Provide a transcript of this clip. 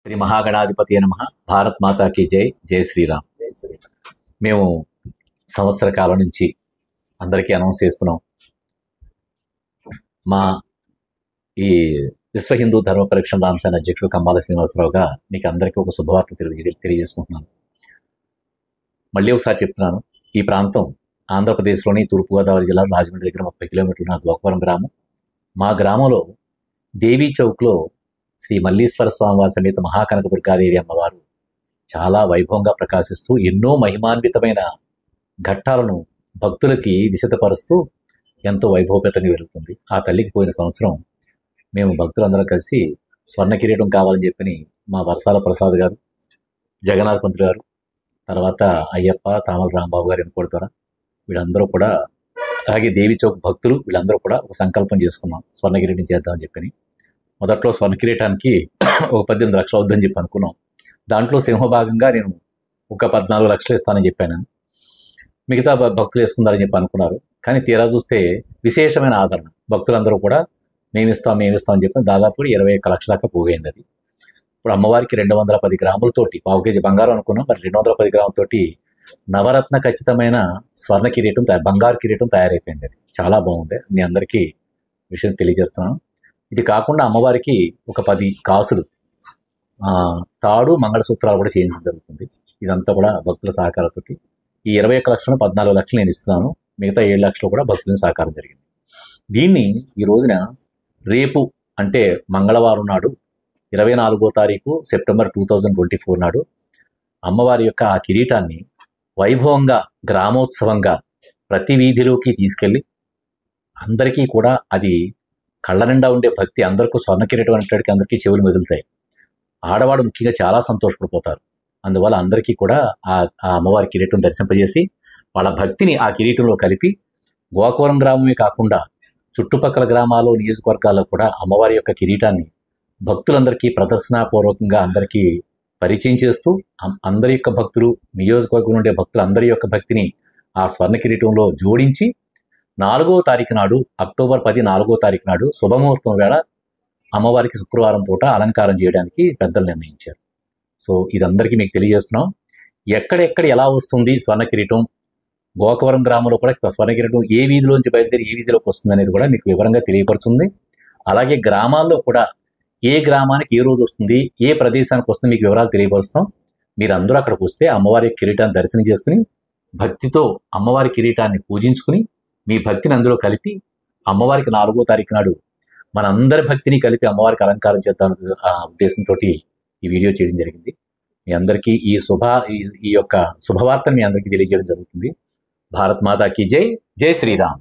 శ్రీ మహాగణాధిపతి నమః. భారత్ మాతాకి జై. జై శ్రీరామ్. మేము సంవత్సర కాలం నుంచి అందరికీ అనౌన్స్ చేస్తున్నాం. మా ఈ విశ్వ హిందూ ధర్మ పరిరక్షణ రామసేన అధ్యక్షుడు కంబాల శ్రీనివాసరావుగా మీకు అందరికీ ఒక శుభవార్త తెలియజేసుకుంటున్నాను. మళ్ళీ ఒకసారి చెప్తున్నాను, ఈ ప్రాంతం ఆంధ్రప్రదేశ్లోని తూర్పుగోదావరి జిల్లా రాజమండ్రి దగ్గర 30 కిలోమీటర్ల గోకవరం గ్రామం. మా గ్రామంలో దేవీ చౌక్లో శ్రీ మల్లీశ్వర స్వామివారి సమేత మహాకనకదుర్గాదేవి అమ్మవారు చాలా వైభవంగా ప్రకాశిస్తూ ఎన్నో మహిమాన్వితమైన ఘట్టాలను భక్తులకి విశదపరుస్తూ ఎంతో వైభవపేతంగా వెలుగుతుంది. ఆ తల్లికి పోయిన సంవత్సరం మేము భక్తులందరం కలిసి స్వర్ణ కిరీటం కావాలని చెప్పని మా వరసాల ప్రసాద్ గారు, జగన్నాథ్ పంతులు గారు, తర్వాత అయ్యప్ప, తామల రాంబాబు గారు ఎన్నుకోవడం వీళ్ళందరూ కూడా, అలాగే దేవి చౌక్ భక్తులు వీళ్ళందరూ కూడా ఒక సంకల్పం చేసుకున్నాం, స్వర్ణ కిరీటం చేద్దామని చెప్పని. మొదట్లో స్వర్ణ కిరీటానికి ఒక 18 లక్షలు అవుద్దని చెప్పి అనుకున్నాం. దాంట్లో సింహభాగంగా నేను ఒక 14 లక్షలు ఇస్తానని చెప్పాను. మిగతా భక్తులు వేసుకుందారని చెప్పి అనుకున్నారు. కానీ తీరా చూస్తే విశేషమైన ఆదరణ, భక్తులందరూ కూడా మేమిస్తామని చెప్పి దాదాపు 21 లక్షల దాకా పోగైంది. అది ఇప్పుడు అమ్మవారికి 210 గ్రాములతోటి, పావు కేజీ బంగారం అనుకున్నాం, మరి 210 గ్రాములతోటి నవరత్న ఖచ్చితమైన స్వర్ణ కిరీటం, బంగారు కిరీటం తయారైపోయింది. అది చాలా బాగుంది. మీ అందరికీ విషయం తెలియజేస్తున్నాను. ఇది కాకుండా అమ్మవారికి ఒక 10 కాసులు తాడు మంగళసూత్రాలు కూడా చేయించడం జరుగుతుంది. ఇదంతా కూడా భక్తుల సహకారంతో ఈ 21 లక్షలు 14 లక్షలు నేను ఇస్తున్నాను. మిగతా 7 లక్షలు కూడా భక్తుల సహకారం జరిగింది. దీన్ని ఈ రోజున రేపు అంటే మంగళవారం నాడు 24వ తారీఖు సెప్టెంబర్ 2024 నాడు అమ్మవారి యొక్క ఆ కిరీటాన్ని వైభవంగా గ్రామోత్సవంగా ప్రతి వీధిలోకి తీసుకెళ్ళి అందరికీ కూడా అది కళ్ళ నిండా ఉండే భక్తి, అందరికీ స్వర్ణ కిరీటం అనేటికి అందరికీ చెవులు మెదులుతాయి. ఆడవాడు ముఖ్యంగా చాలా సంతోషపడిపోతారు. అందువల్ల అందరికీ కూడా ఆ అమ్మవారి కిరీటం దర్శింపజేసి వాళ్ళ భక్తిని ఆ కిరీటంలో కలిపి గోకవరం గ్రామమే కాకుండా చుట్టుపక్కల గ్రామాలు, నియోజకవర్గాల్లో కూడా అమ్మవారి యొక్క కిరీటాన్ని భక్తులందరికీ ప్రదర్శనాపూర్వకంగా అందరికీ పరిచయం చేస్తూ అందరి యొక్క భక్తులు, నియోజకవర్గం ఉండే భక్తులు అందరి యొక్క భక్తిని ఆ స్వర్ణ కిరీటంలో జోడించి 4వ తారీఖు నాడు, అక్టోబర్ 10 4వ తారీఖు నాడు శుభముహూర్తం వేళ అమ్మవారికి శుక్రవారం పూట అలంకారం చేయడానికి పెద్దలు నిర్ణయించారు. సో ఇదందరికీ మీకు తెలియజేస్తున్నాం. ఎక్కడెక్కడ ఎలా వస్తుంది స్వర్ణ కిరీటం, గోకవరం గ్రామంలో కూడా స్వర్ణ కిరీటం ఏ వీధిలోంచి బయలుదేరి ఏ వీధిలోకి వస్తుంది అనేది కూడా మీకు వివరంగా తెలియపరుస్తుంది. అలాగే గ్రామాల్లో కూడా ఏ గ్రామానికి ఏ రోజు వస్తుంది, ఏ ప్రదేశానికి వస్తుంది మీకు వివరాలు తెలియపరుస్తాం. మీరందరూ అక్కడికి వస్తే అమ్మవారి కిరీటాన్ని దర్శనం చేసుకుని భక్తితో అమ్మవారి కిరీటాన్ని పూజించుకుని మీ భక్తిని అందులో కలిపి అమ్మవారికి 4వ తారీఖు నాడు మనందరి భక్తిని కలిపి అమ్మవారికి అలంకారం చేద్దామనే ఉద్దేశంతో ఈ వీడియో చేయడం జరిగింది. మీ అందరికీ ఈ యొక్క శుభవార్తను మీ అందరికీ తెలియజేయడం జరుగుతుంది. భారత్ మాతాకి జై. జై శ్రీరామ్.